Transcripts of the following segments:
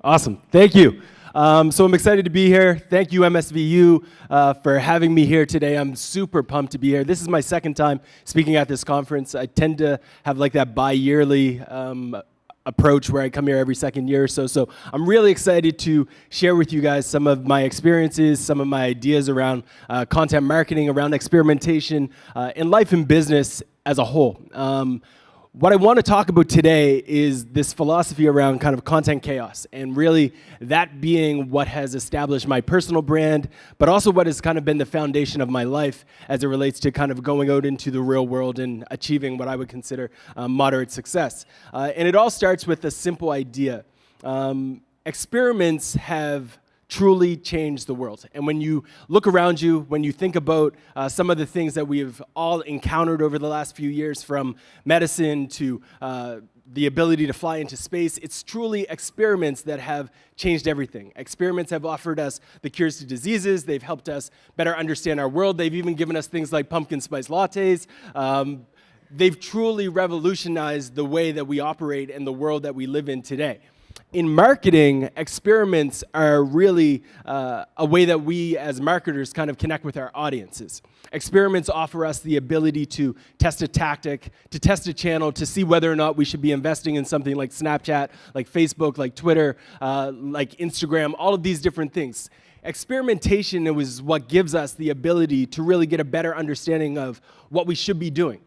Awesome. Thank you. So I'm excited to be here. Thank you, MSVU, for having me here today. I'm super pumped to be here. This is my second time speaking at this conference. I tend to have like that bi-yearly approach where I come here every second year or so. So I'm really excited to share with you guys some of my experiences, some of my ideas around content marketing, around experimentation, in life and business as a whole. What I want to talk about today is this philosophy around kind of content chaos, and really that being what has established my personal brand, but also what has kind of been the foundation of my life as it relates to kind of going out into the real world and achieving what I would consider moderate success. And it all starts with a simple idea. Experiments have truly changed the world. And when you look around you, when you think about some of the things that we have all encountered over the last few years, from medicine to the ability to fly into space, it's truly experiments that have changed everything. Experiments have offered us the cures to diseases. They've helped us better understand our world. They've even given us things like pumpkin spice lattes. They've truly revolutionized the way that we operate and the world that we live in today. In marketing, experiments are really a way that we as marketers kind of connect with our audiences. Experiments offer us the ability to test a tactic, to test a channel, to see whether or not we should be investing in something like Snapchat, like Facebook, like Twitter, like Instagram, all of these different things. Experimentation is what gives us the ability to really get a better understanding of what we should be doing.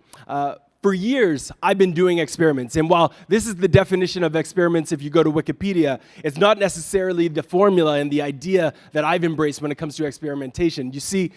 For years, I've been doing experiments, and while this is the definition of experiments if you go to Wikipedia, it's not necessarily the formula and the idea that I've embraced when it comes to experimentation. You see,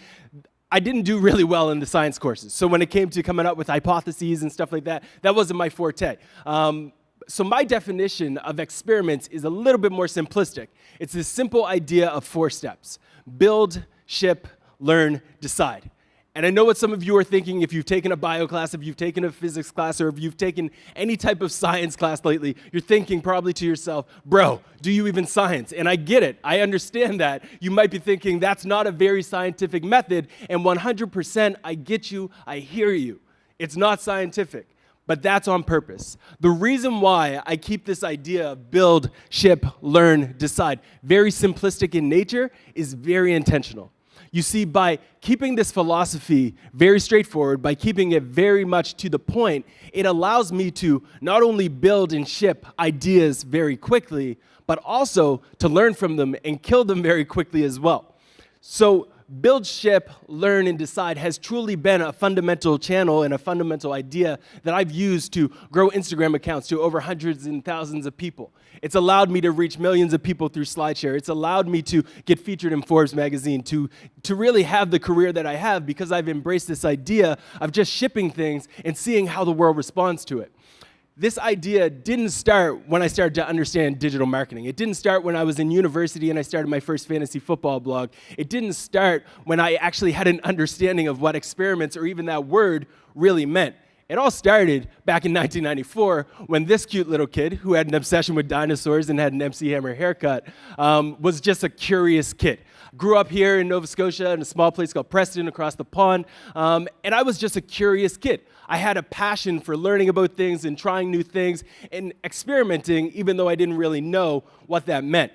I didn't do really well in the science courses, so when it came to coming up with hypotheses and stuff like that, that wasn't my forte. So my definition of experiments is a little bit more simplistic. It's this simple idea of 4 steps: build, ship, learn, decide. And I know what some of you are thinking if you've taken a bio class, if you've taken a physics class, or if you've taken any type of science class lately, you're thinking probably to yourself, bro, do you even science? And I get it. I understand that. You might be thinking that's not a very scientific method, and 100% I get you, I hear you. It's not scientific, but that's on purpose. The reason why I keep this idea of build, ship, learn, decide very simplistic in nature is very intentional. You see, by keeping this philosophy very straightforward, by keeping it very much to the point, it allows me to not only build and ship ideas very quickly, but also to learn from them and kill them very quickly as well. So build, ship, learn, and decide has truly been a fundamental channel and a fundamental idea that I've used to grow Instagram accounts to over hundreds and thousands of people. It's allowed me to reach millions of people through SlideShare. It's allowed me to get featured in Forbes magazine, to really have the career that I have because I've embraced this idea of just shipping things and seeing how the world responds to it. This idea didn't start when I started to understand digital marketing. It didn't start when I was in university and I started my first fantasy football blog. It didn't start when I actually had an understanding of what experiments or even that word really meant. It all started back in 1994 when this cute little kid who had an obsession with dinosaurs and had an MC Hammer haircut was just a curious kid. Grew up here in Nova Scotia in a small place called Preston across the pond, and I was just a curious kid. I had a passion for learning about things and trying new things and experimenting, even though I didn't really know what that meant.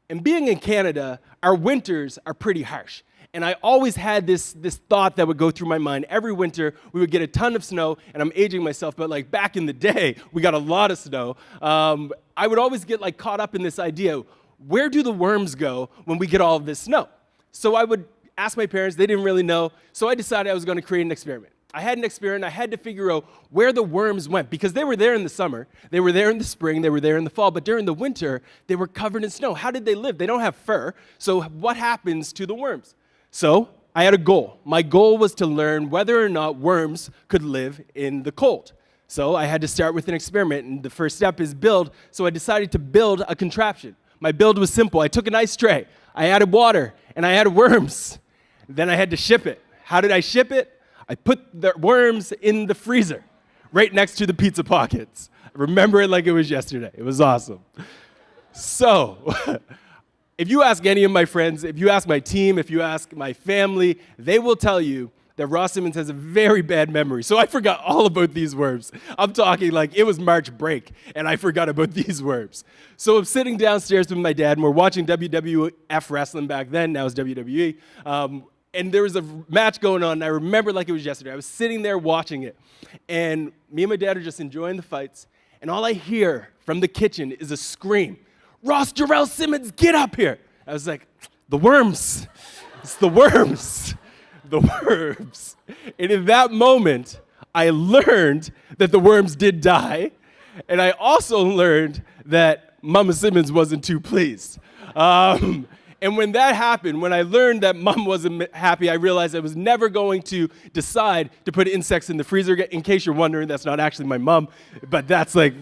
And being in Canada, our winters are pretty harsh. And I always had this thought that would go through my mind. Every winter, we would get a ton of snow, and I'm aging myself, but like back in the day, we got a lot of snow. I would always get like caught up in this idea, where do the worms go when we get all of this snow? So I would ask my parents, they didn't really know, so I decided I was going to create an experiment. I had an experiment, I had to figure out where the worms went, because they were there in the summer, they were there in the spring, they were there in the fall, but during the winter, they were covered in snow. How did they live? They don't have fur, so what happens to the worms? So I had a goal. My goal was to learn whether or not worms could live in the cold. So I had to start with an experiment, and the first step is build, so I decided to build a contraption. My build was simple. I took an ice tray, I added water, and I added worms. Then I had to ship it. How did I ship it? I put the worms in the freezer, right next to the pizza pockets. I remember it like it was yesterday. It was awesome. So, if you ask any of my friends, if you ask my team, if you ask my family, they will tell you that Ross Simmonds has a very bad memory. So I forgot all about these worms. I'm talking like it was March break, and I forgot about these worms. So I'm sitting downstairs with my dad, and we're watching WWF wrestling back then. Now it's WWE. And there was a match going on, and I remember like it was yesterday. I was sitting there watching it, and me and my dad are just enjoying the fights, and all I hear from the kitchen is a scream, "Ross Jarrell Simmonds, get up here!" I was like, the worms. It's the worms. The worms. And in that moment, I learned that the worms did die, and I also learned that Mama Simmonds wasn't too pleased. And when that happened, when I learned that Mom wasn't happy, I realized I was never going to decide to put insects in the freezer. In case you're wondering, that's not actually my mom, but that's like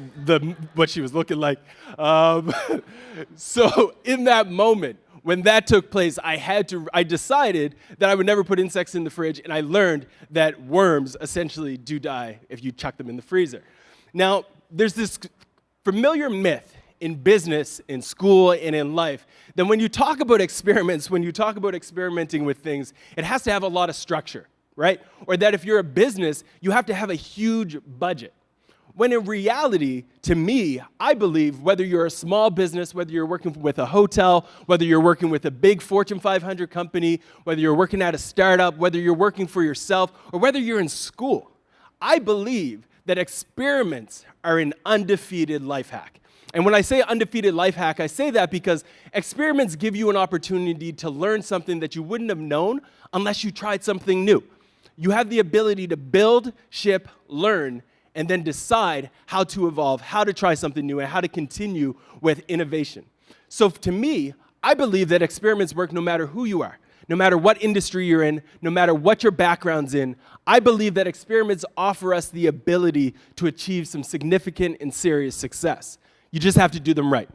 what she was looking like. So in that moment, when that took place, I decided that I would never put insects in the fridge, and I learned that worms essentially do die if you chuck them in the freezer. Now, there's this familiar myth in business, in school, and in life, that when you talk about experiments, when you talk about experimenting with things, it has to have a lot of structure, right? Or that if you're a business, you have to have a huge budget. When in reality, to me, I believe whether you're a small business, whether you're working with a hotel, whether you're working with a big Fortune 500 company, whether you're working at a startup, whether you're working for yourself, or whether you're in school, I believe that experiments are an undefeated life hack. And when I say undefeated life hack, I say that because experiments give you an opportunity to learn something that you wouldn't have known unless you tried something new. You have the ability to build, ship, learn, and then decide how to evolve, how to try something new, and how to continue with innovation. So to me, I believe that experiments work no matter who you are, no matter what industry you're in, no matter what your background's in. I believe that experiments offer us the ability to achieve some significant and serious success. You just have to do them right.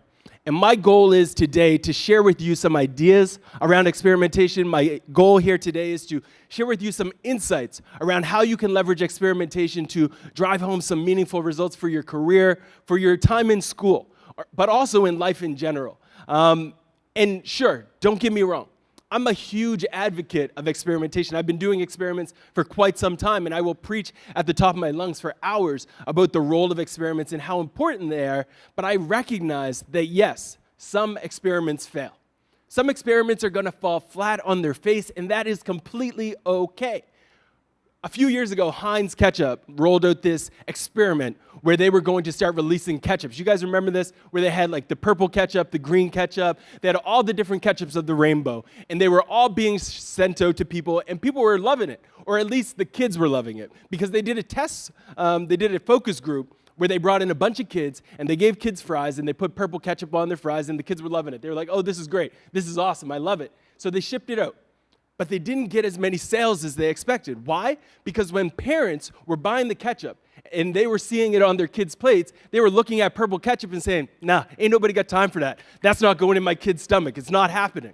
And my goal is today to share with you some ideas around experimentation. My goal here today is to share with you some insights around how you can leverage experimentation to drive home some meaningful results for your career, for your time in school, but also in life in general. And sure, don't get me wrong. I'm a huge advocate of experimentation. I've been doing experiments for quite some time, and I will preach at the top of my lungs for hours about the role of experiments and how important they are, but I recognize that yes, some experiments fail. Some experiments are gonna fall flat on their face, and that is completely okay. A few years ago, Heinz Ketchup rolled out this experiment where they were going to start releasing ketchups. You guys remember this? Where they had like the purple ketchup, the green ketchup. They had all the different ketchups of the rainbow. And they were all being sent out to people, and people were loving it. Or at least the kids were loving it. Because they did a test, they did a focus group where they brought in a bunch of kids, and they gave kids fries, and they put purple ketchup on their fries, and the kids were loving it. They were like, oh, this is great. This is awesome. I love it. So they shipped it out. But they didn't get as many sales as they expected. Why? Because when parents were buying the ketchup and they were seeing it on their kids' plates, they were looking at purple ketchup and saying, nah, ain't nobody got time for that. That's not going in my kid's stomach. It's not happening.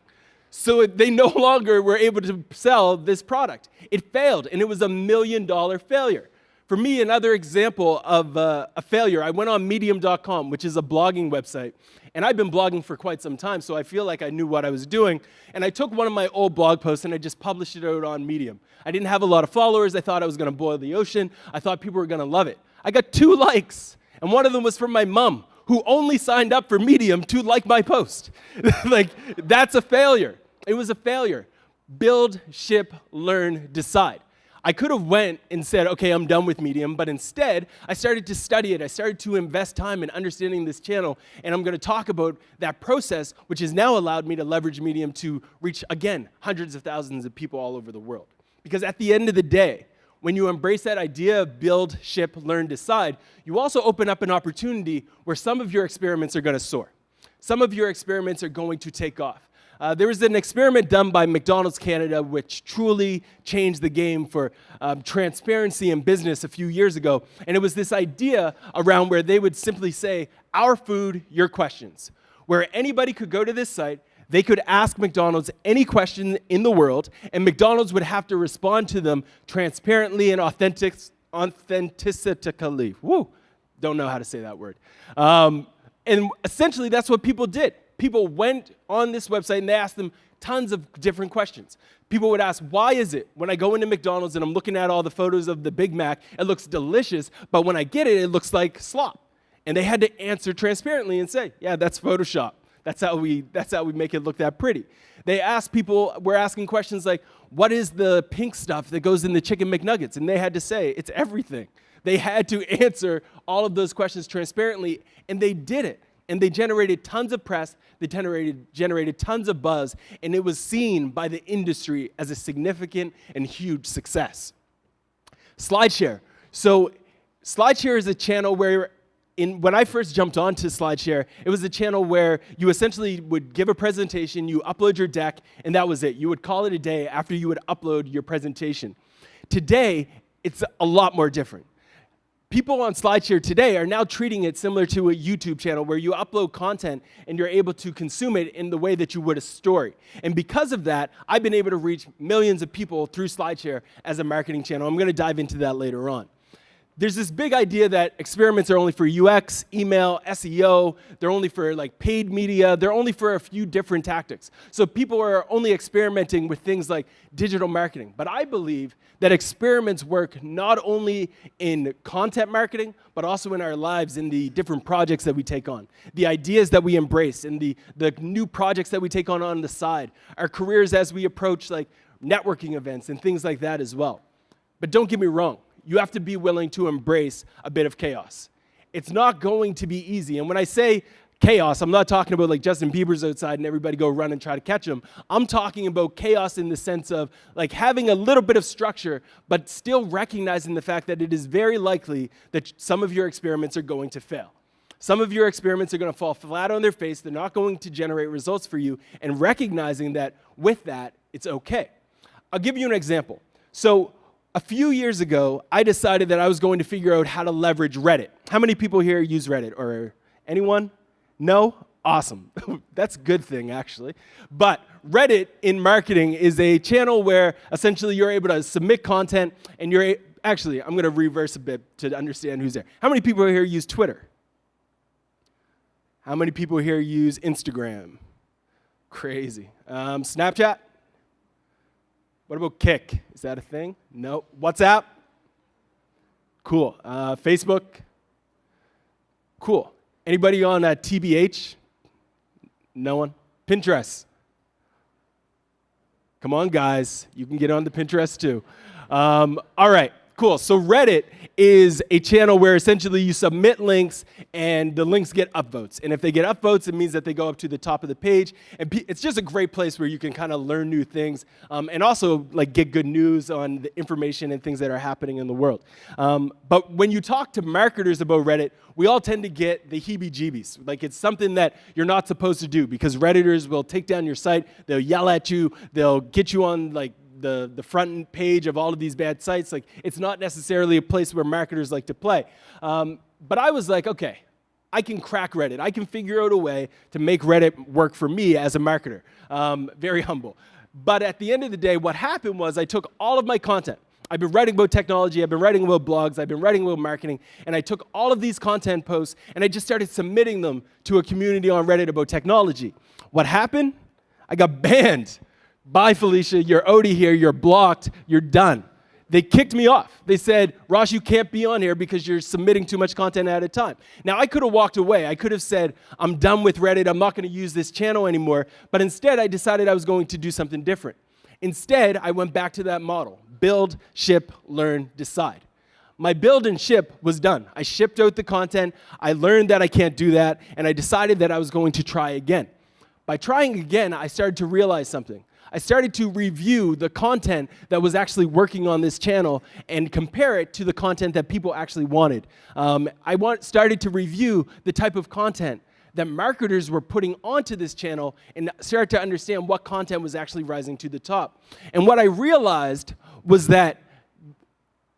So they no longer were able to sell this product. It failed, and it was $1 million failure. For me, another example of a failure, I went on medium.com, which is a blogging website. And I've been blogging for quite some time, so I feel like I knew what I was doing. And I took one of my old blog posts and I just published it out on Medium. I didn't have a lot of followers. I thought I was going to boil the ocean. I thought people were going to love it. I got 2 likes, and one of them was from my mom, who only signed up for Medium to like my post. Like, that's a failure. It was a failure. Build, ship, learn, decide. I could have went and said, okay, I'm done with Medium, but instead, I started to study it. I started to invest time in understanding this channel, and I'm going to talk about that process, which has now allowed me to leverage Medium to reach, again, hundreds of thousands of people all over the world. Because at the end of the day, when you embrace that idea of build, ship, learn, decide, you also open up an opportunity where some of your experiments are going to soar. Some of your experiments are going to take off. There was an experiment done by McDonald's Canada which truly changed the game for transparency in business a few years ago. And it was this idea around where they would simply say, our food, your questions. Where anybody could go to this site, they could ask McDonald's any question in the world, and McDonald's would have to respond to them transparently and authentically. Woo! Don't know how to say that word. And essentially, that's what people did. People went on this website and they asked them tons of different questions. People would ask, why is it when I go into McDonald's and I'm looking at all the photos of the Big Mac, it looks delicious, but when I get it, it looks like slop? And they had to answer transparently and say, yeah, that's Photoshop. That's how we make it look that pretty. They asked people, we're asking questions like, what is the pink stuff that goes in the Chicken McNuggets? And they had to say, it's everything. They had to answer all of those questions transparently, and they did it. And they generated tons of press, they generated tons of buzz, and it was seen by the industry as a significant and huge success. SlideShare. So SlideShare is a channel where, when I first jumped onto SlideShare, it was a channel where you essentially would give a presentation, you upload your deck, and that was it. You would call it a day after you would upload your presentation. Today, it's a lot more different. People on SlideShare today are now treating it similar to a YouTube channel where you upload content and you're able to consume it in the way that you would a story. And because of that, I've been able to reach millions of people through SlideShare as a marketing channel. I'm going to dive into that later on. There's this big idea that experiments are only for UX, email, SEO, they're only for like paid media, they're only for a few different tactics. So people are only experimenting with things like digital marketing. But I believe that experiments work not only in content marketing, but also in our lives, in the different projects that we take on, the ideas that we embrace, and the new projects that we take on the side, our careers as we approach like networking events and things like that as well. But don't get me wrong. You have to be willing to embrace a bit of chaos. It's not going to be easy. And when I say chaos, I'm not talking about like Justin Bieber's outside and everybody go run and try to catch him. I'm talking about chaos in the sense of like having a little bit of structure, but still recognizing the fact that it is very likely that some of your experiments are going to fail. Some of your experiments are going to fall flat on their face. They're not going to generate results for you, and recognizing that with that, it's okay. I'll give you an example. So a few years ago, I decided that I was going to figure out how to leverage Reddit. How many people here use Reddit? Or anyone? No? Awesome. That's a good thing, actually. But Reddit in marketing is a channel where essentially you're able to submit content, and actually, I'm going to reverse a bit to understand who's there. How many people here use Twitter? How many people here use Instagram? Crazy. Snapchat? What about Kik? Is that a thing? No. WhatsApp? Cool. Facebook? Cool. Anybody on TBH? No one? Pinterest? Come on, guys. You can get on the Pinterest too. All right. Cool. So Reddit is a channel where essentially you submit links and the links get upvotes. And if they get upvotes, it means that they go up to the top of the page. And it's just a great place where you can kind of learn new things and also like get good news on the information and things that are happening in the world. But when you talk to marketers about Reddit, we all tend to get the heebie-jeebies. Like it's something that you're not supposed to do because Redditors will take down your site, they'll yell at you, they'll get you on like the front page of all of these bad sites. Like it's not necessarily a place where marketers like to play. But I was like, okay, I can crack Reddit. I can figure out a way to make Reddit work for me as a marketer. Very humble. But at the end of the day, what happened was I took all of my content. I've been writing about technology, I've been writing about blogs, I've been writing about marketing, and I took all of these content posts and I just started submitting them to a community on Reddit about technology. What happened? I got banned. Bye, Felicia, you're outie here, you're blocked, you're done. They kicked me off. They said, Ross, you can't be on here because you're submitting too much content at a time. Now, I could have walked away. I could have said, I'm done with Reddit, I'm not going to use this channel anymore. But instead, I decided I was going to do something different. Instead, I went back to that model. Build, ship, learn, decide. My build and ship was done. I shipped out the content, I learned that I can't do that, and I decided that I was going to try again. By trying again, I started to realize something. I started to review the content that was actually working on this channel and compare it to the content that people actually wanted. Started to review the type of content that marketers were putting onto this channel and started to understand what content was actually rising to the top. And what I realized was that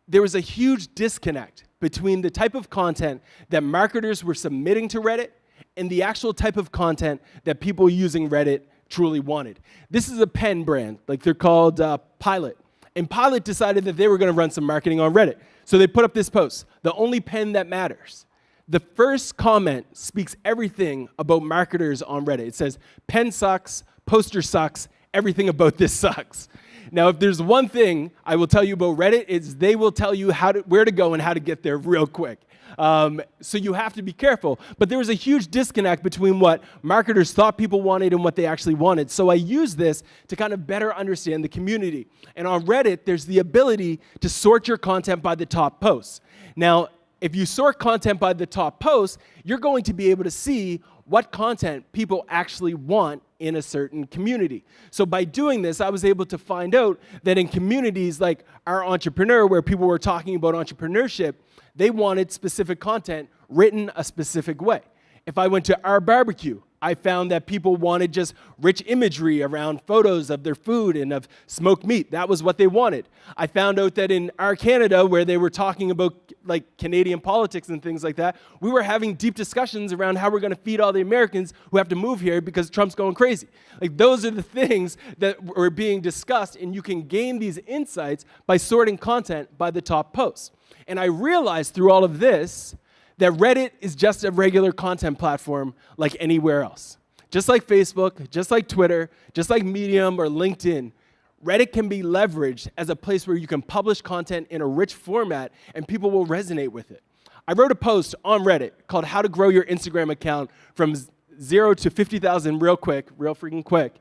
there was a huge disconnect between the type of content that marketers were submitting to Reddit and the actual type of content that people using Reddit truly wanted. This is a pen brand, like they're called Pilot. And Pilot decided that they were going to run some marketing on Reddit. So they put up this post, the only pen that matters. The first comment speaks everything about marketers on Reddit. It says, pen sucks, poster sucks, everything about this sucks. Now, if there's one thing I will tell you about Reddit, it's they will tell you where to go and how to get there real quick. So you have to be careful. But there was a huge disconnect between what marketers thought people wanted and what they actually wanted. So I used this to kind of better understand the community. And on Reddit, there's the ability to sort your content by the top posts. Now, if you sort content by the top posts, you're going to be able to see what content people actually want in a certain community. So by doing this, I was able to find out that in communities like Our Entrepreneur, where people were talking about entrepreneurship, they wanted specific content written a specific way. If I went to Our Barbecue, I found that people wanted just rich imagery around photos of their food and of smoked meat. That was what they wanted. I found out that in Our Canada, where they were talking about like Canadian politics and things like that, we were having deep discussions around how we're going to feed all the Americans who have to move here because Trump's going crazy. Like, those are the things that were being discussed, and you can gain these insights by sorting content by the top posts. And I realized through all of this that Reddit is just a regular content platform like anywhere else. Just like Facebook, just like Twitter, just like Medium or LinkedIn, Reddit can be leveraged as a place where you can publish content in a rich format and people will resonate with it. I wrote a post on Reddit called How to Grow Your Instagram Account from 0 to 50,000 real freaking quick.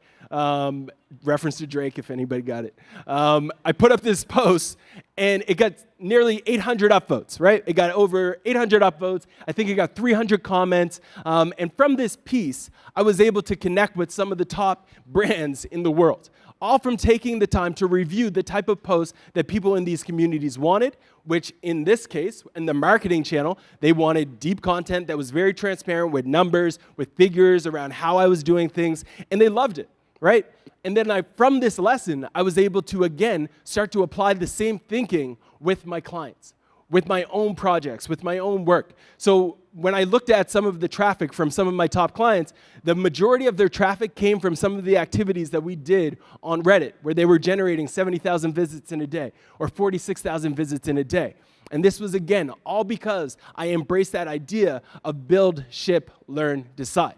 Reference to Drake, if anybody got it. I put up this post, and it got nearly 800 upvotes, right? It got over 800 upvotes. I think it got 300 comments. And from this piece, I was able to connect with some of the top brands in the world, all from taking the time to review the type of posts that people in these communities wanted, which in this case, in the marketing channel, they wanted deep content that was very transparent with numbers, with figures around how I was doing things, and they loved it, right? And then from this lesson, I was able to, again, start to apply the same thinking with my clients, with my own projects, with my own work. So when I looked at some of the traffic from some of my top clients, the majority of their traffic came from some of the activities that we did on Reddit, where they were generating 70,000 visits in a day or 46,000 visits in a day. And this was, again, all because I embraced that idea of build, ship, learn, decide.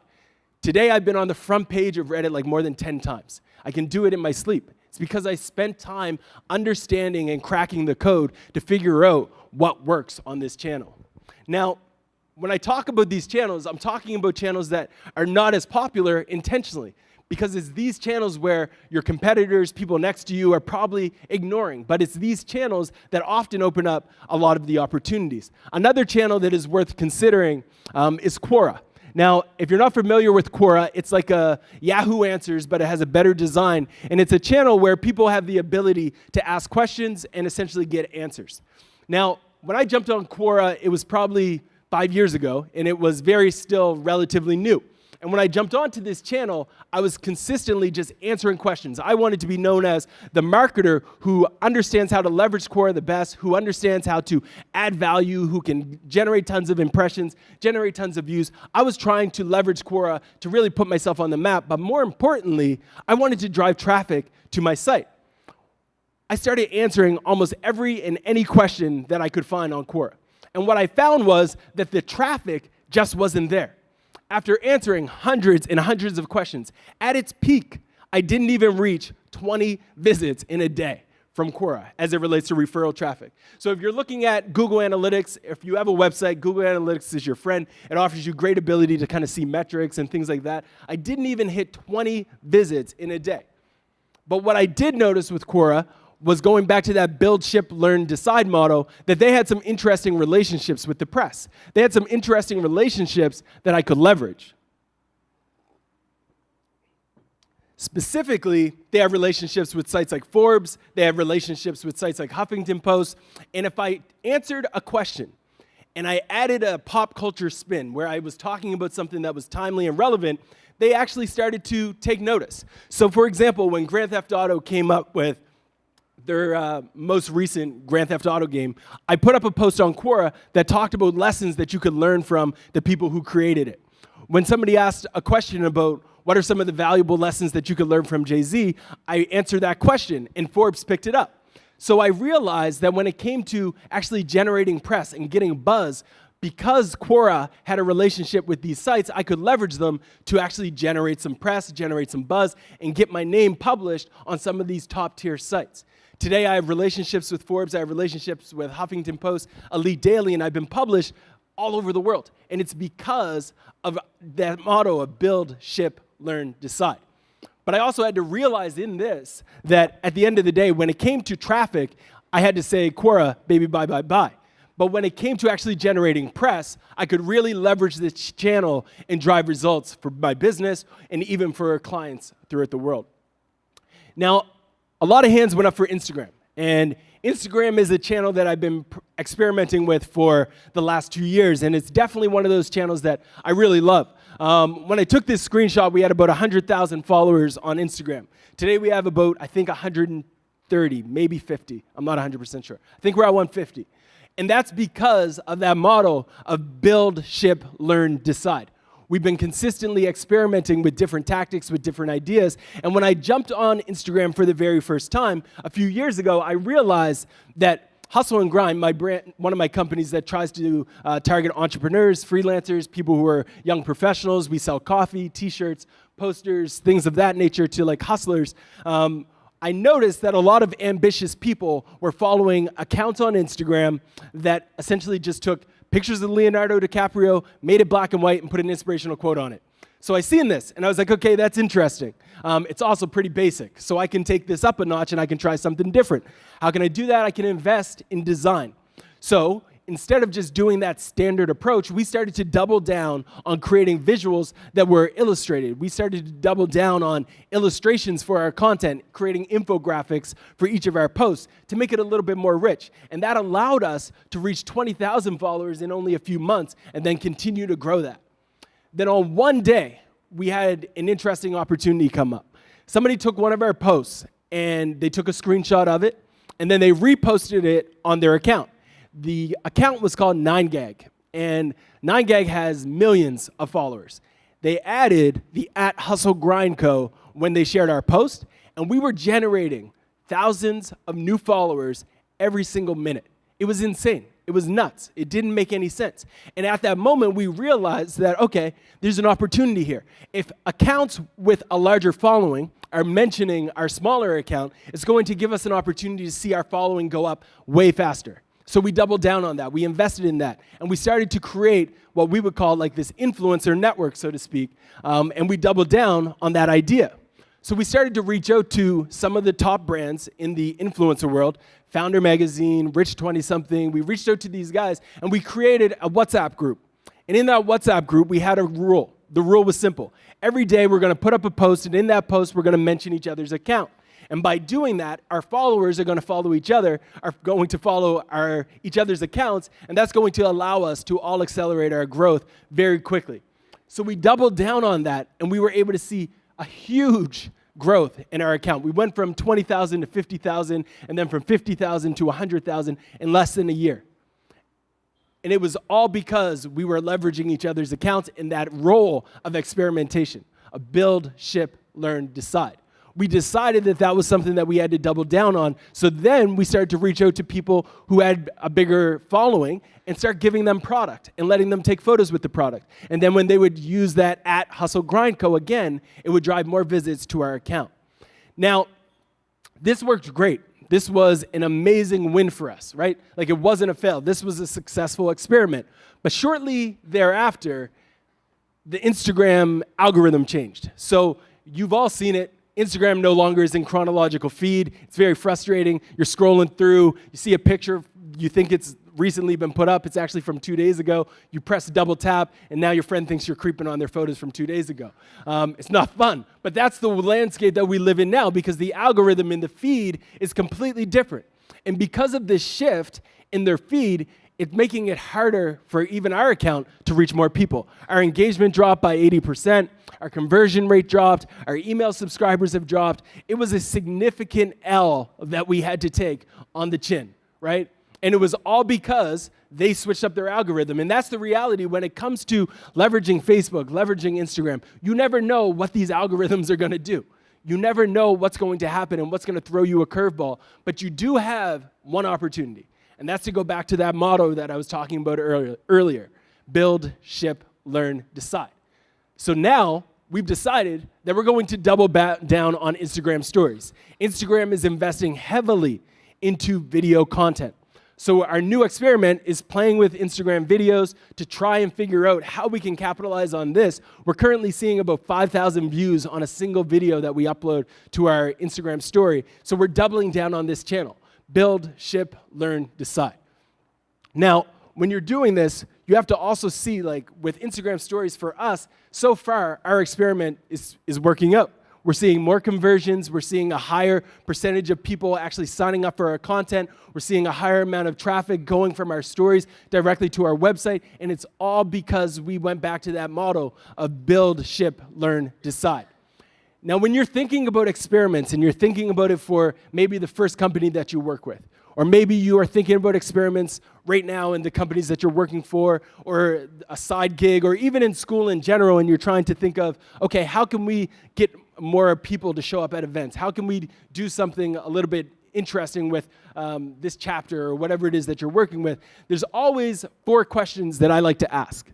Today, I've been on the front page of Reddit like more than 10 times. I can do it in my sleep. It's because I spent time understanding and cracking the code to figure out what works on this channel. Now, when I talk about these channels, I'm talking about channels that are not as popular intentionally, because it's these channels where your competitors, people next to you, are probably ignoring. But it's these channels that often open up a lot of the opportunities. Another channel that is worth considering is Quora. Now, if you're not familiar with Quora, it's like a Yahoo Answers, but it has a better design. And it's a channel where people have the ability to ask questions and essentially get answers. Now, when I jumped on Quora, it was probably 5 years ago, and it was still relatively new. And when I jumped onto this channel, I was consistently just answering questions. I wanted to be known as the marketer who understands how to leverage Quora the best, who understands how to add value, who can generate tons of impressions, generate tons of views. I was trying to leverage Quora to really put myself on the map, but more importantly, I wanted to drive traffic to my site. I started answering almost every and any question that I could find on Quora. And what I found was that the traffic just wasn't there. After answering hundreds and hundreds of questions, at its peak, I didn't even reach 20 visits in a day from Quora as it relates to referral traffic. So if you're looking at Google Analytics, if you have a website, Google Analytics is your friend. It offers you great ability to kind of see metrics and things like that. I didn't even hit 20 visits in a day. But what I did notice with Quora was, going back to that build, ship, learn, decide model, that they had some interesting relationships with the press. They had some interesting relationships that I could leverage. Specifically, they have relationships with sites like Forbes. They have relationships with sites like Huffington Post. And if I answered a question and I added a pop culture spin where I was talking about something that was timely and relevant, they actually started to take notice. So for example, when Grand Theft Auto came up with their most recent Grand Theft Auto game, I put up a post on Quora that talked about lessons that you could learn from the people who created it. When somebody asked a question about what are some of the valuable lessons that you could learn from Jay-Z, I answered that question, and Forbes picked it up. So I realized that when it came to actually generating press and getting buzz, because Quora had a relationship with these sites, I could leverage them to actually generate some press, generate some buzz, and get my name published on some of these top-tier sites. Today, I have relationships with Forbes, I have relationships with Huffington Post, Elite Daily, and I've been published all over the world. And it's because of that motto of build, ship, learn, decide. But I also had to realize in this that at the end of the day, when it came to traffic, I had to say, Quora, baby, bye, bye, bye. But when it came to actually generating press, I could really leverage this channel and drive results for my business and even for clients throughout the world. Now, a lot of hands went up for Instagram. And Instagram is a channel that I've been experimenting with for the last 2 years, and it's definitely one of those channels that I really love. When I took this screenshot, we had about 100,000 followers on Instagram. Today we have about, I think, 130, maybe 50. I'm not 100% sure. I think we're at 150. And that's because of that model of build, ship, learn, decide. We've been consistently experimenting with different tactics, with different ideas. And when I jumped on Instagram for the very first time, a few years ago, I realized that Hustle and Grind, my brand, one of my companies that tries to target entrepreneurs, freelancers, people who are young professionals. We sell coffee, t-shirts, posters, things of that nature to like hustlers. I noticed that a lot of ambitious people were following accounts on Instagram that essentially just took pictures of Leonardo DiCaprio, made it black and white, and put an inspirational quote on it. So I seen this, and I was like, okay, that's interesting. It's also pretty basic, so I can take this up a notch, and I can try something different. How can I do that? I can invest in design. So instead of just doing that standard approach, we started to double down on creating visuals that were illustrated. We started to double down on illustrations for our content, creating infographics for each of our posts to make it a little bit more rich. And that allowed us to reach 20,000 followers in only a few months and then continue to grow that. Then on one day, we had an interesting opportunity come up. Somebody took one of our posts and they took a screenshot of it and then they reposted it on their account. The account was called 9gag, and 9gag has millions of followers. They added the @HustleGrindCo when they shared our post, and we were generating thousands of new followers every single minute. It was insane. It was nuts. It didn't make any sense. And at that moment, we realized that, okay, there's an opportunity here. If accounts with a larger following are mentioning our smaller account, it's going to give us an opportunity to see our following go up way faster. So we doubled down on that. We invested in that. And we started to create what we would call like this influencer network, so to speak. And we doubled down on that idea. So we started to reach out to some of the top brands in the influencer world, Founder Magazine, Rich 20-something. We reached out to these guys, and we created a WhatsApp group. And in that WhatsApp group, we had a rule. The rule was simple. Every day, we're going to put up a post, and in that post, we're going to mention each other's account. And by doing that, our followers are going to follow each other, are going to follow each other's accounts, and that's going to allow us to all accelerate our growth very quickly. So we doubled down on that, and we were able to see a huge growth in our account. We went from 20,000 to 50,000, and then from 50,000 to 100,000 in less than a year. And it was all because we were leveraging each other's accounts in that role of experimentation, a build, ship, learn, decide. We decided that that was something that we had to double down on. So then we started to reach out to people who had a bigger following and start giving them product and letting them take photos with the product. And then when they would use that @HustleGrindCo again, it would drive more visits to our account. Now, this worked great. This was an amazing win for us, right? Like it wasn't a fail. This was a successful experiment. But shortly thereafter, the Instagram algorithm changed. So you've all seen it. Instagram no longer is in chronological feed. It's very frustrating. You're scrolling through, you see a picture, you think it's recently been put up, it's actually from 2 days ago. You press double tap, and now your friend thinks you're creeping on their photos from 2 days ago. It's not fun, but that's the landscape that we live in now because the algorithm in the feed is completely different. And because of this shift in their feed, it's making it harder for even our account to reach more people. Our engagement dropped by 80%, our conversion rate dropped, our email subscribers have dropped. It was a significant L that we had to take on the chin, right? And it was all because they switched up their algorithm. And that's the reality when it comes to leveraging Facebook, leveraging Instagram. You never know what these algorithms are going to do. You never know what's going to happen and what's going to throw you a curveball. But you do have one opportunity. And that's to go back to that motto that I was talking about earlier. Build, ship, learn, decide. So now we've decided that we're going to double down on Instagram stories. Instagram is investing heavily into video content. So our new experiment is playing with Instagram videos to try and figure out how we can capitalize on this. We're currently seeing about 5,000 views on a single video that we upload to our Instagram story. So we're doubling down on this channel. Build, ship, learn, decide. Now, when you're doing this, you have to also see, like with Instagram stories for us, so far our experiment is working out. We're seeing more conversions. We're seeing a higher percentage of people actually signing up for our content. We're seeing a higher amount of traffic going from our stories directly to our website. And it's all because we went back to that motto of build, ship, learn, decide. Now, when you're thinking about experiments and you're thinking about it for maybe the first company that you work with, or maybe you are thinking about experiments right now in the companies that you're working for, or a side gig, or even in school in general, and you're trying to think of, okay, how can we get more people to show up at events? How can we do something a little bit interesting with this chapter or whatever it is that you're working with? There's always 4 questions that I like to ask.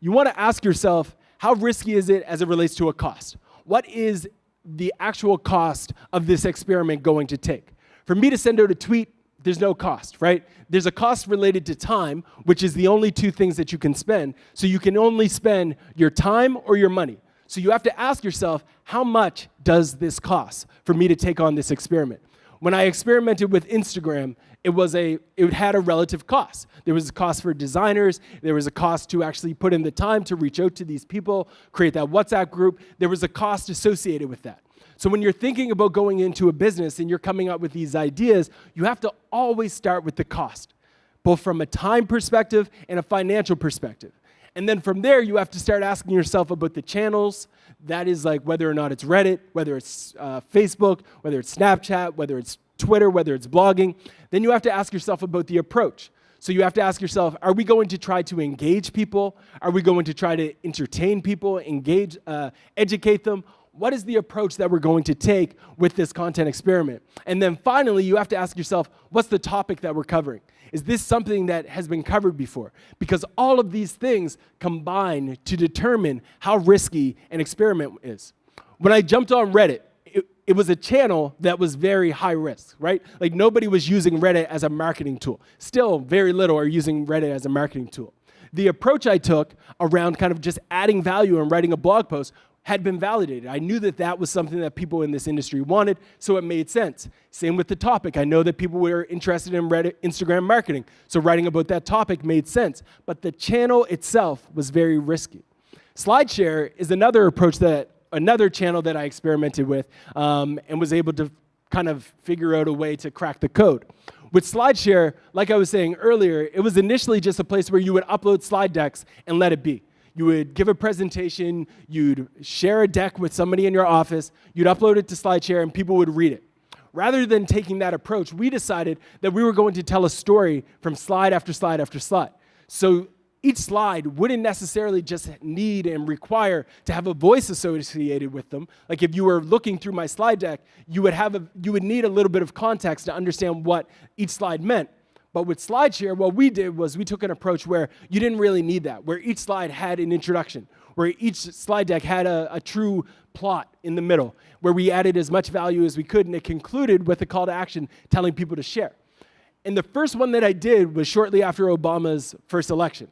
You want to ask yourself, how risky is it as it relates to a cost? What is the actual cost of this experiment going to take? For me to send out a tweet, there's no cost, right? There's a cost related to time, which is the only 2 things that you can spend. So you can only spend your time or your money. So you have to ask yourself, how much does this cost for me to take on this experiment? When I experimented with Instagram, it had a relative cost. There was a cost for designers. There was a cost to actually put in the time to reach out to these people, create that WhatsApp group. There was a cost associated with that. So when you're thinking about going into a business and you're coming up with these ideas, you have to always start with the cost, both from a time perspective and a financial perspective. And then from there, you have to start asking yourself about the channels. That is like whether or not it's Reddit, whether it's Facebook, whether it's Snapchat, whether it's Twitter, whether it's blogging. Then you have to ask yourself about the approach. So you have to ask yourself, are we going to try to engage people? Are we going to try to entertain people, engage, educate them? What is the approach that we're going to take with this content experiment? And then finally, you have to ask yourself, what's the topic that we're covering? Is this something that has been covered before? Because all of these things combine to determine how risky an experiment is. When I jumped on Reddit, it was a channel that was very high risk, right? Like nobody was using Reddit as a marketing tool. Still, very little are using Reddit as a marketing tool. The approach I took around kind of just adding value and writing a blog post had been validated. I knew that that was something that people in this industry wanted, so it made sense. Same with the topic. I know that people were interested in Reddit, Instagram marketing, so writing about that topic made sense. But the channel itself was very risky. SlideShare is another channel that I experimented with and was able to kind of figure out a way to crack the code. With SlideShare, like I was saying earlier, it was initially just a place where you would upload slide decks and let it be. You would give a presentation, you'd share a deck with somebody in your office, you'd upload it to SlideShare, and people would read it. Rather than taking that approach, we decided that we were going to tell a story from slide after slide after slide. So each slide wouldn't necessarily just need and require to have a voice associated with them. Like if you were looking through my slide deck, you would need a little bit of context to understand what each slide meant. But with SlideShare, what we did was we took an approach where you didn't really need that, where each slide had an introduction, where each slide deck had a true plot in the middle, where we added as much value as we could, and it concluded with a call to action telling people to share. And the first one that I did was shortly after Obama's first election.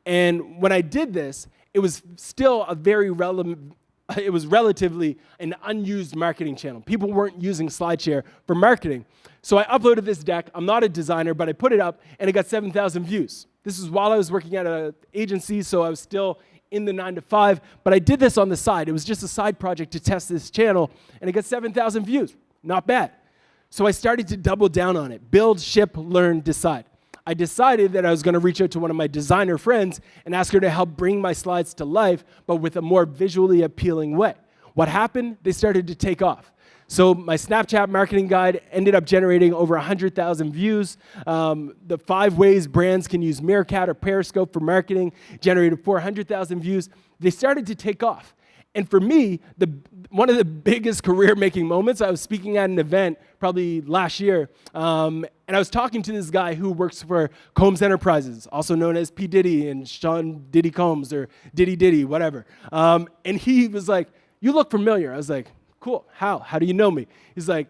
And when I did this, it was still a very relevant, it was relatively an unused marketing channel. People weren't using SlideShare for marketing. So I uploaded this deck. I'm not a designer, but I put it up, and it got 7,000 views. This was while I was working at an agency, so I was still in the 9 to 5, but I did this on the side. It was just a side project to test this channel, and it got 7,000 views. Not bad. So I started to double down on it. Build, ship, learn, decide. I decided that I was going to reach out to one of my designer friends and ask her to help bring my slides to life, but with a more visually appealing way. What happened? They started to take off. So my Snapchat marketing guide ended up generating over 100,000 views. The 5 ways brands can use Meerkat or Periscope for marketing generated 400,000 views. They started to take off. And for me, one of the biggest career-making moments, I was speaking at an event probably last year, and I was talking to this guy who works for Combs Enterprises, also known as P. Diddy and Sean Diddy Combs, or Diddy, whatever. And he was like, "You look familiar." I was like, "Cool, how? How do you know me?" He's like,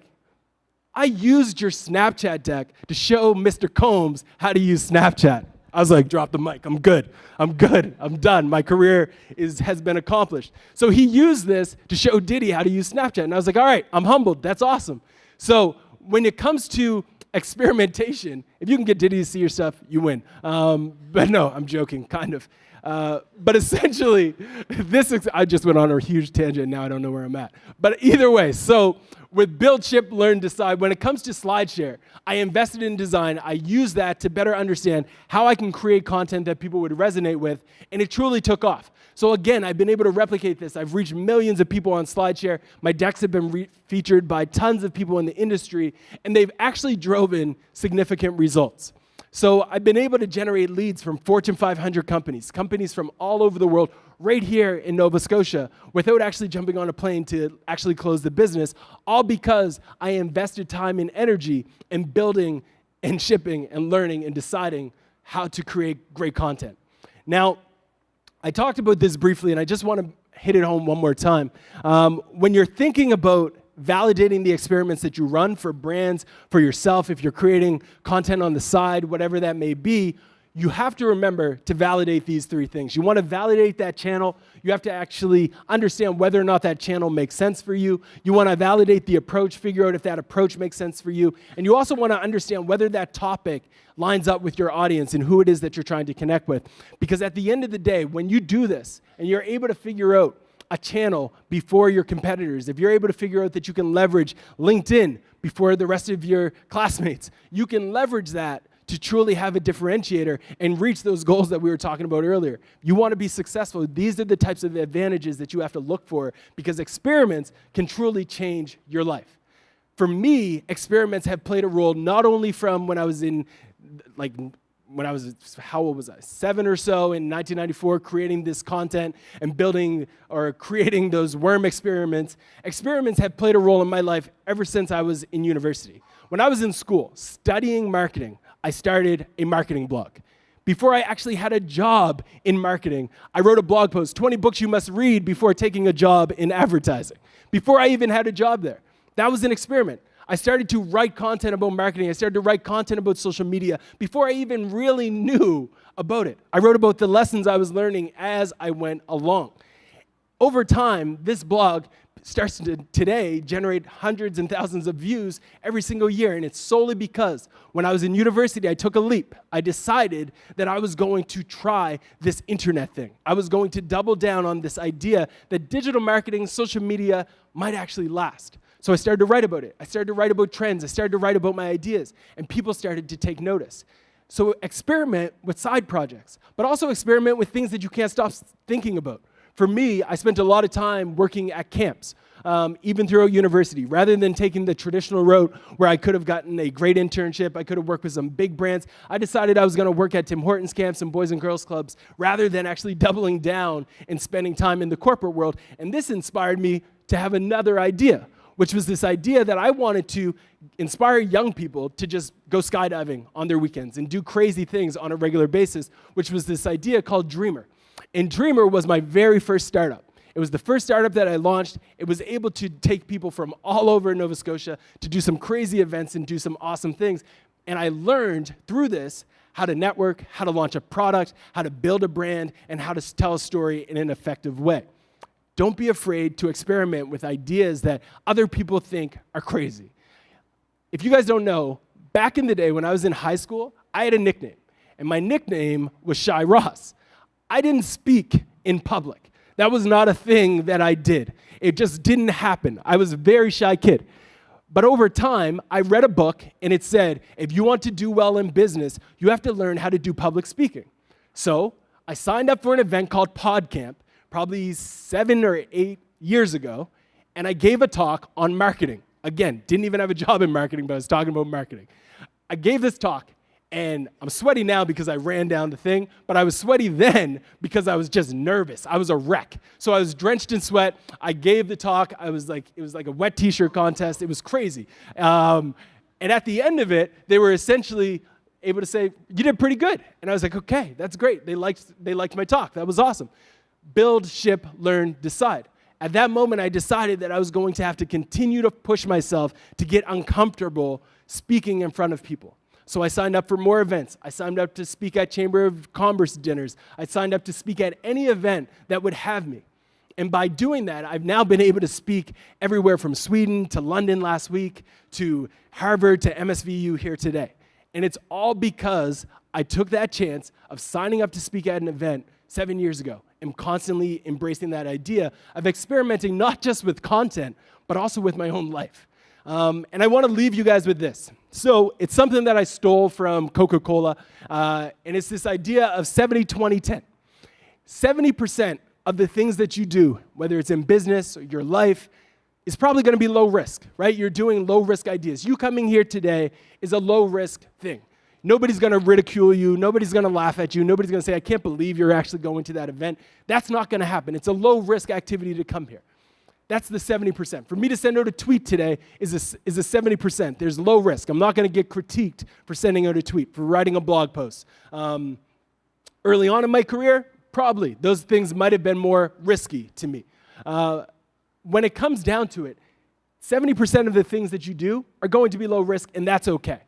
"I used your Snapchat deck to show Mr. Combs how to use Snapchat." I was like, "Drop the mic, I'm good, I'm done. My career has been accomplished." So he used this to show Diddy how to use Snapchat. And I was like, all right, I'm humbled, that's awesome. So when it comes to experimentation, if you can get Diddy to see your stuff, you win. But no, I'm joking, kind of. But essentially, I just went on a huge tangent, now I don't know where I'm at. But either way, so with Build, Ship, Learn, Decide, when it comes to SlideShare, I invested in design. I used that to better understand how I can create content that people would resonate with, and it truly took off. So again, I've been able to replicate this. I've reached millions of people on SlideShare. My decks have been featured by tons of people in the industry, and they've actually driven significant results. So I've been able to generate leads from Fortune 500 companies from all over the world, right here in Nova Scotia, without actually jumping on a plane to actually close the business, all because I invested time and energy in building and shipping and learning and deciding how to create great content. Now, I talked about this briefly, and I just want to hit it home one more time. When you're thinking about validating the experiments that you run for brands, for yourself, if you're creating content on the side, whatever that may be, you have to remember to validate these three things. You want to validate that channel. You have to actually understand whether or not that channel makes sense for you. You want to validate the approach, figure out if that approach makes sense for you. And you also want to understand whether that topic lines up with your audience and who it is that you're trying to connect with. Because at the end of the day, when you do this and you're able to figure out a channel before your competitors, if you're able to figure out that you can leverage LinkedIn before the rest of your classmates, you can leverage that to truly have a differentiator and reach those goals that we were talking about earlier. You want to be successful. These are the types of advantages that you have to look for, because experiments can truly change your life. For me, experiments have played a role not only from when I was how old was I? 7 or so in 1994, creating this content and building or creating those worm experiments. Experiments have played a role in my life ever since I was in university. When I was in school studying marketing, I started a marketing blog. Before I actually had a job in marketing, I wrote a blog post, 20 books you must read before taking a job in advertising. Before I even had a job there. That was an experiment. I started to write content about marketing. I started to write content about social media before I even really knew about it. I wrote about the lessons I was learning as I went along. Over time, this blog starts to today generate hundreds and thousands of views every single year, and it's solely because when I was in university, I took a leap. I decided that I was going to try this internet thing. I was going to double down on this idea that digital marketing, social media might actually last. So I started to write about it. I started to write about trends. I started to write about my ideas, and people started to take notice. So experiment with side projects, but also experiment with things that you can't stop thinking about. For me, I spent a lot of time working at camps, even throughout university. Rather than taking the traditional route where I could have gotten a great internship, I could have worked with some big brands, I decided I was going to work at Tim Hortons camps and Boys and Girls Clubs rather than actually doubling down and spending time in the corporate world. And this inspired me to have another idea, which was this idea that I wanted to inspire young people to just go skydiving on their weekends and do crazy things on a regular basis, which was this idea called Dreamer. And Dreamer was my very first startup. It was the first startup that I launched. It was able to take people from all over Nova Scotia to do some crazy events and do some awesome things. And I learned through this how to network, how to launch a product, how to build a brand, and how to tell a story in an effective way. Don't be afraid to experiment with ideas that other people think are crazy. If you guys don't know, back in the day when I was in high school, I had a nickname, and my nickname was Shy Ross. I didn't speak in public. That was not a thing that I did. It just didn't happen. I was a very shy kid. But over time, I read a book, and it said, if you want to do well in business, you have to learn how to do public speaking. So I signed up for an event called PodCamp, probably 7 or 8 years ago, and I gave a talk on marketing. Again, didn't even have a job in marketing, but I was talking about marketing. I gave this talk, And I'm sweaty now because I ran down the thing, but I was sweaty then because I was just nervous. I was a wreck. So I was drenched in sweat. I gave the talk. It was like a wet t-shirt contest. It was crazy. And at the end of it, they were essentially able to say, you did pretty good. And I was like, okay, that's great. They liked my talk. That was awesome. Build, ship, learn, decide. At that moment, I decided that I was going to have to continue to push myself to get uncomfortable speaking in front of people. So I signed up for more events. I signed up to speak at Chamber of Commerce dinners. I signed up to speak at any event that would have me. And by doing that, I've now been able to speak everywhere from Sweden to London last week to Harvard to MSVU here today. And it's all because I took that chance of signing up to speak at an event 7 years ago and constantly embracing that idea of experimenting not just with content, but also with my own life. And I want to leave you guys with this. So it's something that I stole from Coca-Cola, and it's this idea of 70-20-10. 70% of the things that you do, whether it's in business or your life, is probably going to be low risk, right? You're doing low risk ideas. You coming here today is a low risk thing. Nobody's going to ridicule you. Nobody's going to laugh at you. Nobody's going to say, I can't believe you're actually going to that event. That's not going to happen. It's a low risk activity to come here. That's the 70%. For me to send out a tweet today is a 70%. There's low risk. I'm not going to get critiqued for sending out a tweet, for writing a blog post. Early on in my career, probably. Those things might have been more risky to me. When it comes down to it, 70% of the things that you do are going to be low risk, and that's okay.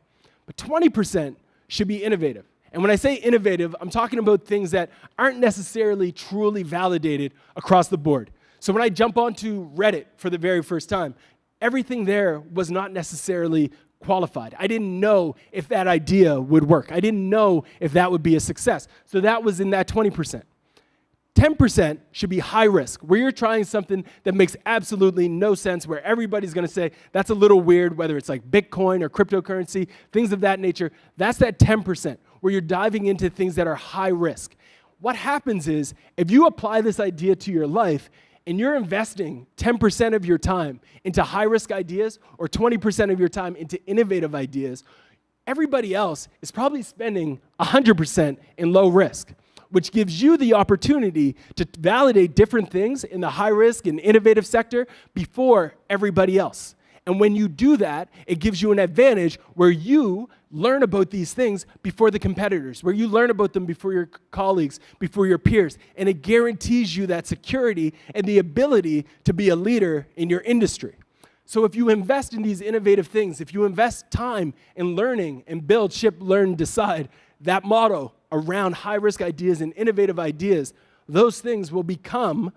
But 20% should be innovative. And when I say innovative, I'm talking about things that aren't necessarily truly validated across the board. So when I jump onto Reddit for the very first time, everything there was not necessarily qualified. I didn't know if that idea would work. I didn't know if that would be a success. So that was in that 20%. 10% should be high risk, where you're trying something that makes absolutely no sense, where everybody's going to say, that's a little weird, whether it's like Bitcoin or cryptocurrency, things of that nature. That's that 10%, where you're diving into things that are high risk. What happens is, if you apply this idea to your life, and you're investing 10% of your time into high-risk ideas or 20% of your time into innovative ideas, everybody else is probably spending 100% in low risk, which gives you the opportunity to validate different things in the high-risk and innovative sector before everybody else. And when you do that, it gives you an advantage where you learn about these things before the competitors, where you learn about them before your colleagues, before your peers, and it guarantees you that security and the ability to be a leader in your industry. So if you invest in these innovative things, if you invest time in learning and build, ship, learn, decide, that motto around high-risk ideas and innovative ideas, those things will become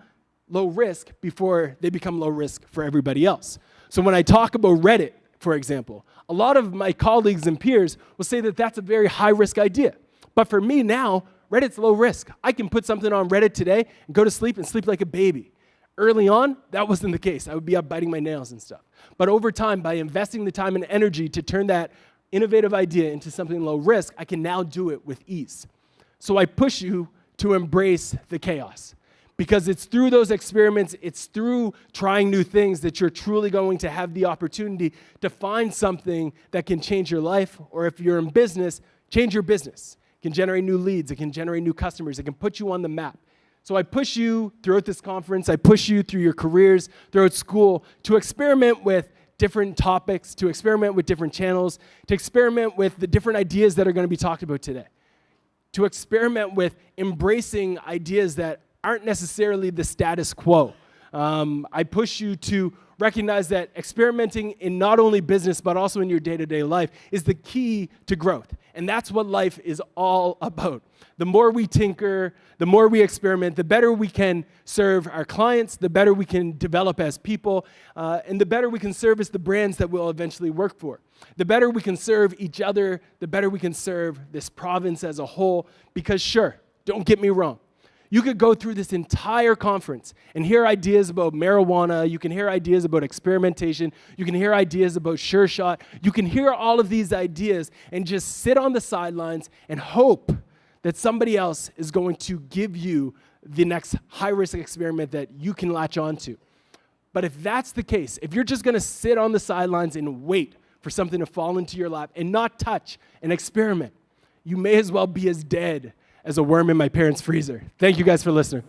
low risk before they become low risk for everybody else. So when I talk about Reddit, for example, a lot of my colleagues and peers will say that that's a very high-risk idea. But for me now, Reddit's low risk. I can put something on Reddit today and go to sleep and sleep like a baby. Early on, that wasn't the case. I would be up biting my nails and stuff. But over time, by investing the time and energy to turn that innovative idea into something low risk, I can now do it with ease. So I push you to embrace the chaos. Because it's through those experiments, it's through trying new things that you're truly going to have the opportunity to find something that can change your life, or if you're in business, change your business. It can generate new leads, it can generate new customers, it can put you on the map. So I push you throughout this conference, I push you through your careers, throughout school, to experiment with different topics, to experiment with different channels, to experiment with the different ideas that are going to be talked about today, to experiment with embracing ideas that aren't necessarily the status quo. I push you to recognize that experimenting in not only business, but also in your day-to-day life is the key to growth. And that's what life is all about. The more we tinker, the more we experiment, the better we can serve our clients, the better we can develop as people, and the better we can service the brands that we'll eventually work for. The better we can serve each other, the better we can serve this province as a whole. Because sure, don't get me wrong, you could go through this entire conference and hear ideas about marijuana. You can hear ideas about experimentation. You can hear ideas about sure shot. You can hear all of these ideas and just sit on the sidelines and hope that somebody else is going to give you the next high-risk experiment that you can latch onto. But if that's the case, if you're just going to sit on the sidelines and wait for something to fall into your lap and not touch and experiment, you may as well be as dead as a worm in my parents' freezer. Thank you guys for listening.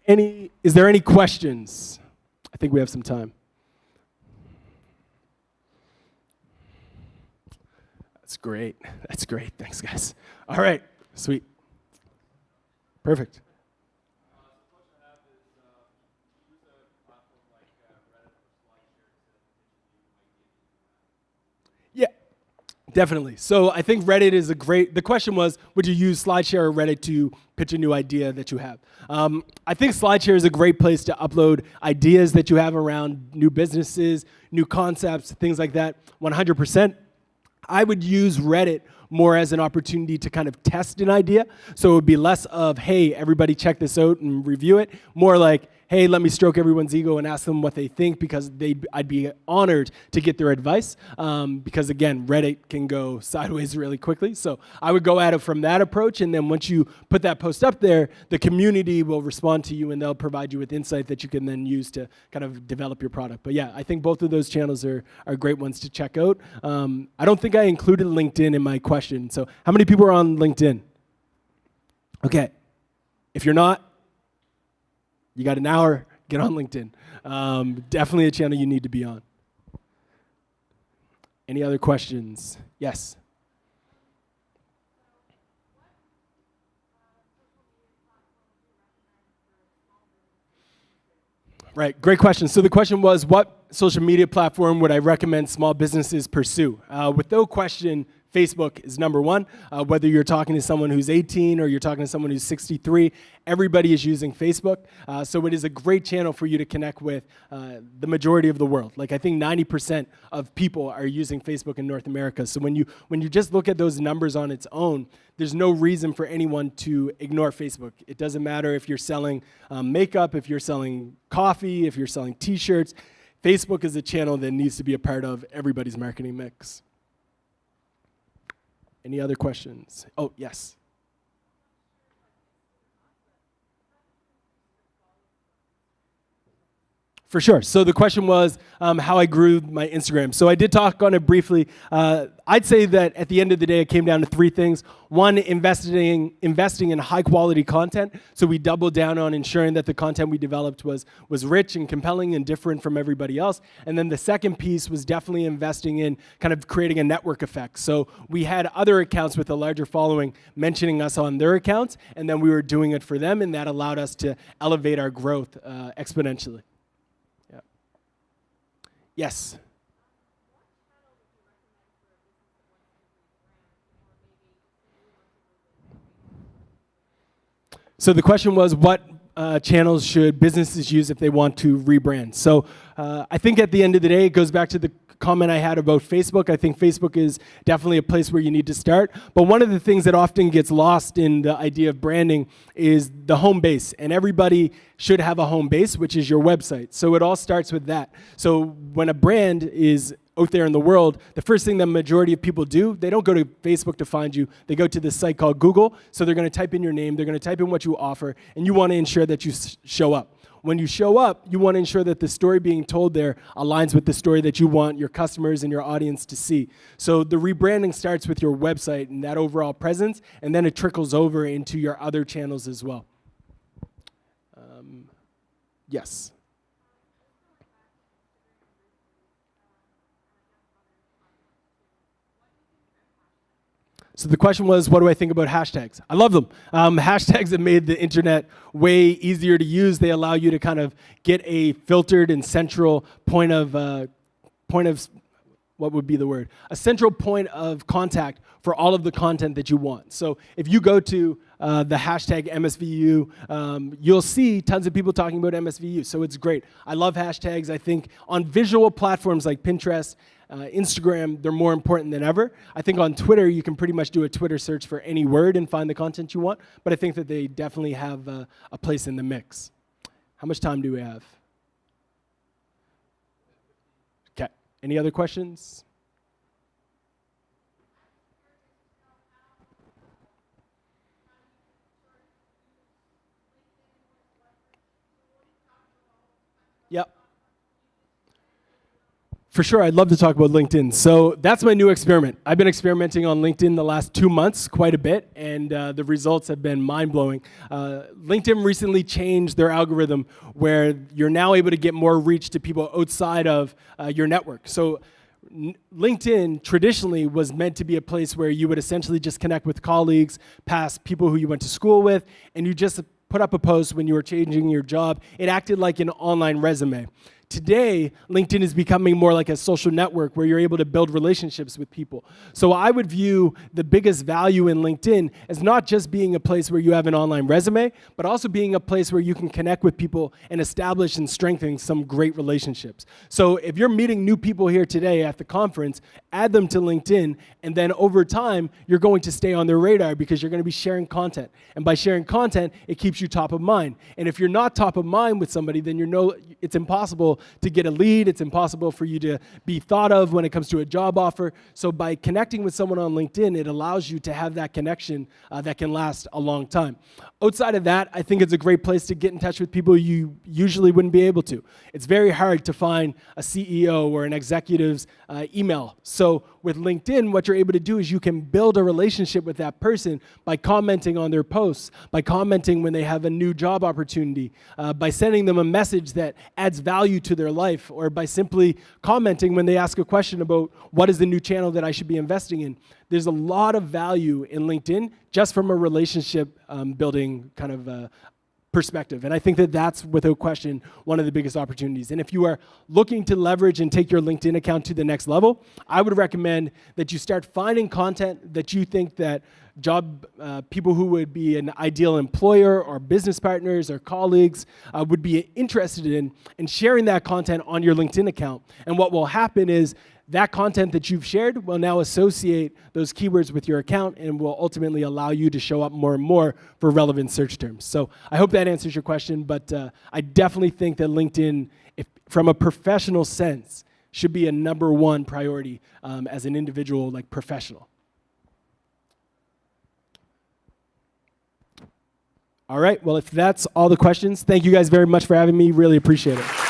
Is there any questions? I think we have some time. That's great. That's great. Thanks, guys. All right. Sweet. Perfect. Yeah, definitely. So I think Reddit is the question was, would you use SlideShare or Reddit to pitch a new idea that you have? I think SlideShare is a great place to upload ideas that you have around new businesses, new concepts, things like that, 100%. I would use Reddit more as an opportunity to kind of test an idea. So it would be less of, hey, everybody check this out and review it. More like, hey, let me stroke everyone's ego and ask them what they think, because I'd be honored to get their advice. Because again, Reddit can go sideways really quickly. So I would go at it from that approach. And then once you put that post up there, the community will respond to you and they'll provide you with insight that you can then use to kind of develop your product. But yeah, I think both of those channels are great ones to check out. I don't think I included LinkedIn in my question. So how many people are on LinkedIn? Okay. If you're not, you got an hour, get on LinkedIn. Definitely a channel you need to be on. Any other questions? Yes. Right, great question. So the question was, what social media platform would I recommend small businesses pursue? With no question, Facebook is number one. Whether you're talking to someone who's 18 or you're talking to someone who's 63, everybody is using Facebook. So it is a great channel for you to connect with the majority of the world. Like, I think 90% of people are using Facebook in North America. So when you just look at those numbers on its own, there's no reason for anyone to ignore Facebook. It doesn't matter if you're selling makeup, if you're selling coffee, if you're selling t-shirts. Facebook is a channel that needs to be a part of everybody's marketing mix. Any other questions? Oh, yes. For sure. So the question was how I grew my Instagram. So I did talk on it briefly. I'd say that at the end of the day, it came down to three things. One, investing in high quality content. So we doubled down on ensuring that the content we developed was rich and compelling and different from everybody else. And then the second piece was definitely investing in kind of creating a network effect. So we had other accounts with a larger following mentioning us on their accounts, and then we were doing it for them, and that allowed us to elevate our growth exponentially. Yes. So the question was, what channels should businesses use if they want to rebrand? So I think at the end of the day, it goes back to the comment I had about Facebook. I think Facebook is definitely a place where you need to start. But one of the things that often gets lost in the idea of branding is the home base. And everybody should have a home base, which is your website. So it all starts with that. So when a brand is out there in the world, the first thing the majority of people do, they don't go to Facebook to find you. They go to this site called Google. So they're going to type in your name. They're going to type in what you offer. And you want to ensure that you show up. When you show up, you want to ensure that the story being told there aligns with the story that you want your customers and your audience to see. So the rebranding starts with your website and that overall presence, and then it trickles over into your other channels as well. Yes. So the question was, what do I think about hashtags? I love them. Hashtags have made the internet way easier to use. They allow you to kind of get a filtered and central point of what would be the word? A central point of contact for all of the content that you want. So if you go to the hashtag MSVU, you'll see tons of people talking about MSVU. So it's great. I love hashtags. I think on visual platforms like Pinterest, Instagram, they're more important than ever. I think on Twitter, you can pretty much do a Twitter search for any word and find the content you want. But I think that they definitely have a place in the mix. How much time do we have? Okay. Any other questions? Yep. For sure, I'd love to talk about LinkedIn. So that's my new experiment. I've been experimenting on LinkedIn the last 2 months quite a bit, and the results have been mind-blowing. LinkedIn recently changed their algorithm where you're now able to get more reach to people outside of your network. So LinkedIn traditionally was meant to be a place where you would essentially just connect with colleagues, past people who you went to school with, and you just put up a post when you were changing your job. It acted like an online resume. Today, LinkedIn is becoming more like a social network where you're able to build relationships with people. So I would view the biggest value in LinkedIn as not just being a place where you have an online resume, but also being a place where you can connect with people and establish and strengthen some great relationships. So if you're meeting new people here today at the conference, add them to LinkedIn, and then over time, you're going to stay on their radar because you're going to be sharing content. And by sharing content, it keeps you top of mind. And if you're not top of mind with somebody, then it's impossible to get a lead. It's impossible for you to be thought of when it comes to a job offer. So by connecting with someone on LinkedIn, it allows you to have that connection that can last a long time. Outside of that, I think it's a great place to get in touch with people you usually wouldn't be able to. It's very hard to find a CEO or an executive's email. So with LinkedIn, what you're able to do is you can build a relationship with that person by commenting on their posts, by commenting when they have a new job opportunity, by sending them a message that adds value to their life, or by simply commenting when they ask a question about what is the new channel that I should be investing in. There's a lot of value in LinkedIn just from a relationship building kind of perspective. And I think that that's, without question, one of the biggest opportunities. And if you are looking to leverage and take your LinkedIn account to the next level, I would recommend that you start finding content that you think that people who would be an ideal employer or business partners or colleagues would be interested in, and sharing that content on your LinkedIn account. And what will happen is that content that you've shared will now associate those keywords with your account and will ultimately allow you to show up more and more for relevant search terms. So I hope that answers your question, but I definitely think that LinkedIn, from a professional sense, should be a #1 priority as an individual, like professional. All right, well, if that's all the questions, thank you guys very much for having me. Really appreciate it.